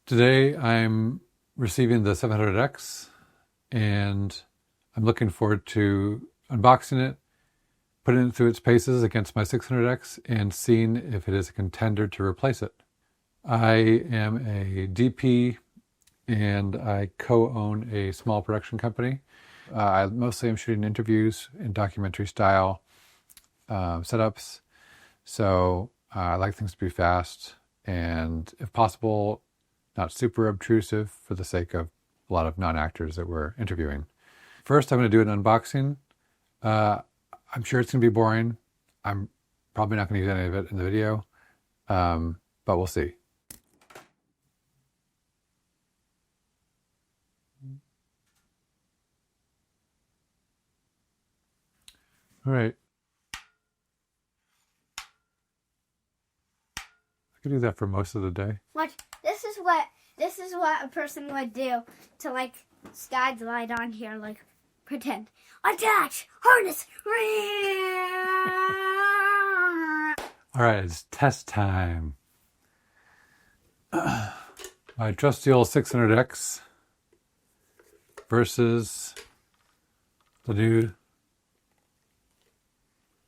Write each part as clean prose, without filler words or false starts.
Today I'm receiving the 700X and I'm looking forward to unboxing it, putting it through its paces against my 600X and seeing if it is a contender to replace it. I am a DP and I co-own a small production company. I mostly am shooting interviews in documentary style setups. So I like things to be fast and, if possible, not super obtrusive for the sake of a lot of non-actors that we're interviewing. First, I'm going to do an unboxing. I'm sure it's going to be boring. I'm probably not going to use any of it in the video, but we'll see. All right. I could do that for most of the day. Watch. This is what a person would do to slide the light on here, pretend. Attach! Harness! All right, it's test time. My trusty old 600X versus the new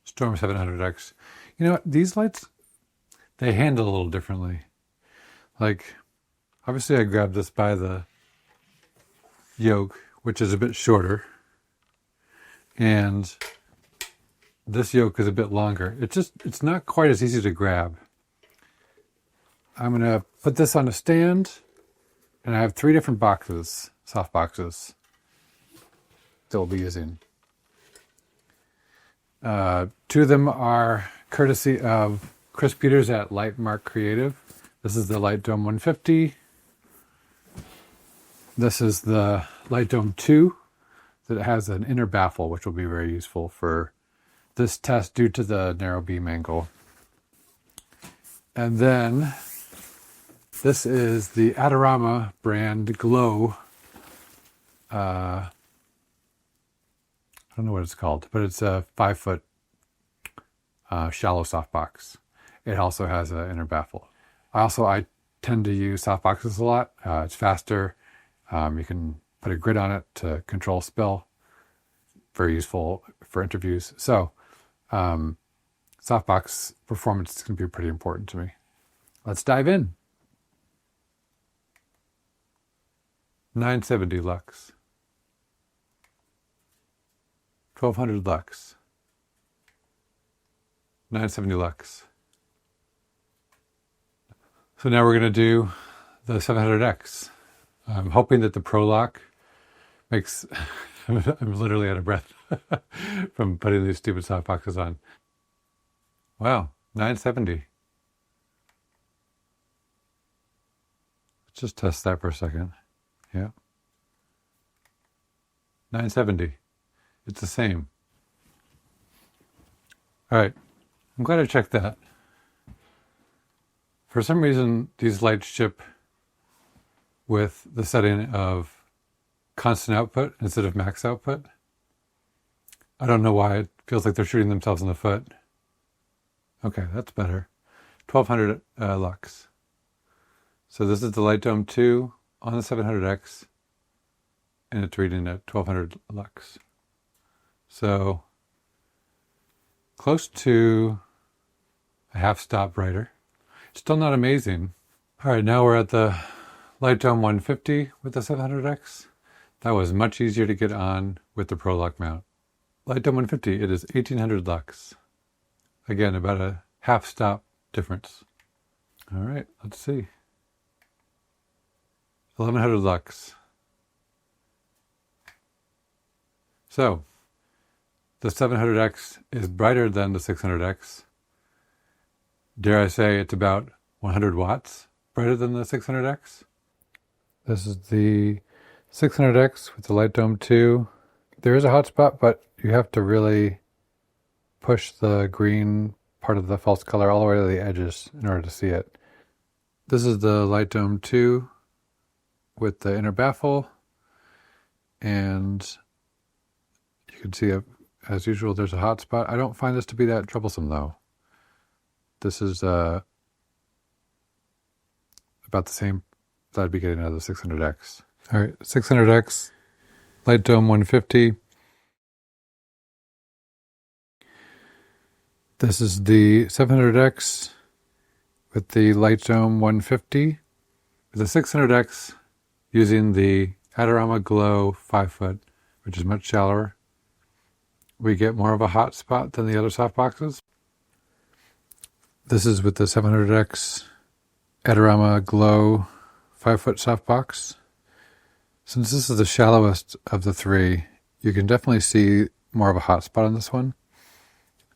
Storm 700X. You know what? These lights, they handle a little differently. Obviously I grabbed this by the yoke, which is a bit shorter. And this yoke is a bit longer. It's not quite as easy to grab. I'm going to put this on a stand, and I have 3 different boxes, soft boxes, that we'll be using. 2 of them are courtesy of Chris Peters at Lightmark Creative. This is the Light Dome 150. This is the Light Dome 2 that has an inner baffle, which will be very useful for this test due to the narrow beam angle. And then this is the Adorama brand Glow. I don't know what it's called, but it's a 5-foot shallow softbox. It also has an inner baffle. I tend to use softboxes a lot. It's faster. You can put a grid on it to control spill. Very useful for interviews. So softbox performance is going to be pretty important to me. Let's dive in. 970 lux. 1200 lux. 970 lux. So now we're going to do the 700X. I'm hoping that the Pro Lock makes... I'm literally out of breath from putting these stupid softboxes on. Wow, 970. Let's just test that for a second. Yeah. 970. It's the same. All right. I'm glad I checked that. For some reason, these lights ship with the setting of constant output instead of max output. I don't know why. It feels like they're shooting themselves in the foot. Okay, that's better. 1200 lux. So this is the Light Dome 2 on the 700X, and it's reading at 1200 lux. So close to a half stop brighter. Still not amazing. All right, now we're at the Light Dome 150 with the 700X. That was much easier to get on with the Pro Lock mount. Light Dome 150, it is 1800 lux. Again, about a half stop difference. All right, let's see. 1100 lux. So, the 700X is brighter than the 600X. Dare I say it's about 100 watts brighter than the 600X. This is the 600X with the Light Dome 2. There is a hotspot, but you have to really push the green part of the false color all the way to the edges in order to see it. This is the Light Dome 2 with the inner baffle, and you can see, as usual, there's a hotspot. I don't find this to be that troublesome, though. This is about the same that I'd be getting out of the 600X. All right, 600X, Light Dome 150. This is the 700X with the Light Dome 150. The 600X using the Adorama Glow 5-foot, which is much shallower. We get more of a hot spot than the other softboxes. This is with the 700X Adorama Glow 5-foot softbox. Since this is the shallowest of the three, you can definitely see more of a hot spot on this one.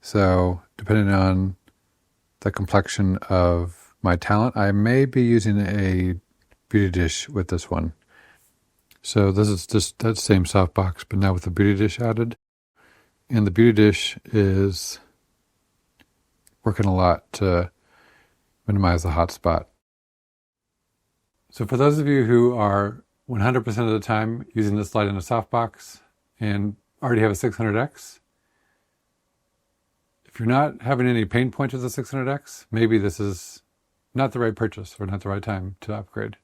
So depending on the complexion of my talent, I may be using a beauty dish with this one. So this is just that same softbox, but now with the beauty dish added. And the beauty dish is working a lot to minimize the hot spot. So for those of you who are 100% of the time using this light in a softbox and already have a 600X, if you're not having any pain points with the 600X, maybe this is not the right purchase or not the right time to upgrade.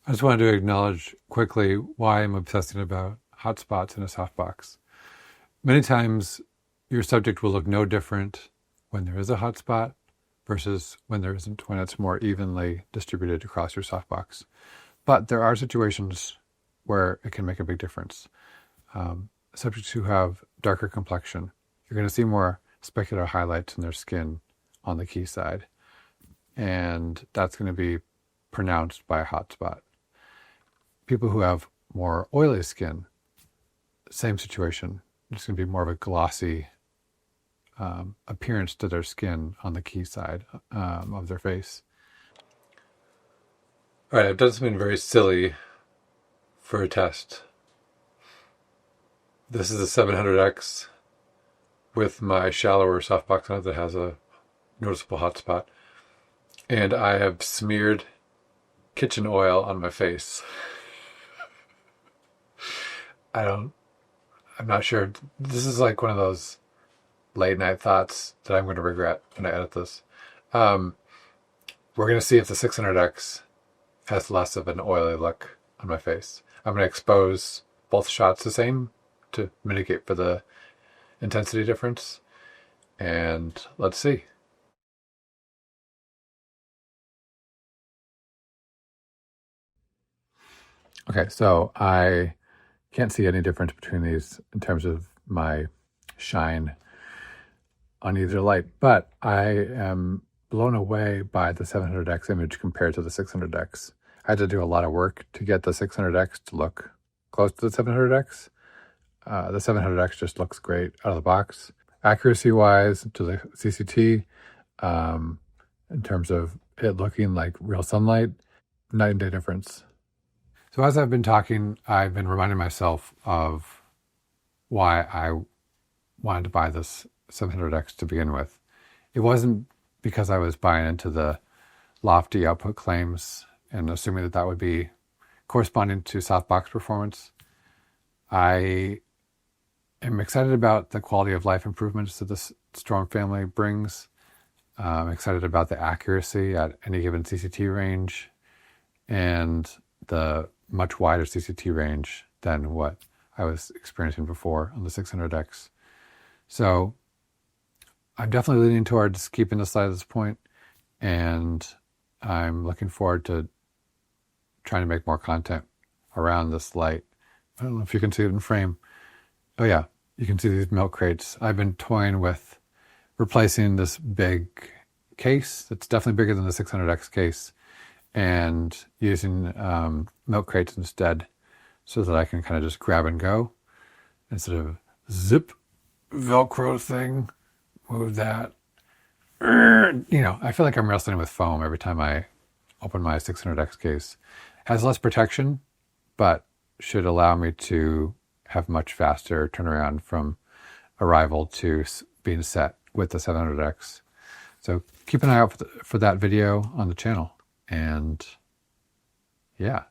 I just wanted to acknowledge quickly why I'm obsessing about hotspots in a softbox. Many times your subject will look no different when there is a hotspot versus when there isn't, when it's more evenly distributed across your softbox. But there are situations where it can make a big difference. Subjects who have darker complexion, you're going to see more specular highlights in their skin on the key side. And that's going to be pronounced by a hotspot. People who have more oily skin, same situation. It's going to be more of a glossy appearance to their skin on the key side of their face. All right, I've done something very silly for a test. This is a 700X with my shallower softbox on it that has a noticeable hotspot. And I have smeared kitchen oil on my face. I'm not sure. This is like one of those late night thoughts that I'm going to regret when I edit this. We're going to see if the 600X has less of an oily look on my face. I'm going to expose both shots the same to mitigate for the intensity difference. And let's see. Okay, so I can't see any difference between these in terms of my shine on either light, but I am blown away by the 700X image compared to the 600X. I had to do a lot of work to get the 600X to look close to the 700X. The 700X just looks great out of the box. Accuracy-wise to the CCT, in terms of it looking like real sunlight, night and day difference. So as I've been talking, I've been reminding myself of why I wanted to buy this 700X to begin with. It wasn't because I was buying into the lofty output claims and assuming that that would be corresponding to softbox performance. I am excited about the quality of life improvements that this Storm family brings. I'm excited about the accuracy at any given CCT range and the much wider CCT range than what I was experiencing before on the 600X. So I'm definitely leaning towards keeping this light at this point, and I'm looking forward to trying to make more content around this light. I don't know if you can see it in frame. Oh yeah, you can see these milk crates. I've been toying with replacing this big case that's definitely bigger than the 600X case and using milk crates instead so that I can kind of just grab and go instead of zip Velcro thing, move that. I feel like I'm wrestling with foam every time I open my 600X case. It has less protection, but should allow me to have much faster turnaround from arrival to being set with the 700X. So keep an eye out for that video on the channel. And yeah.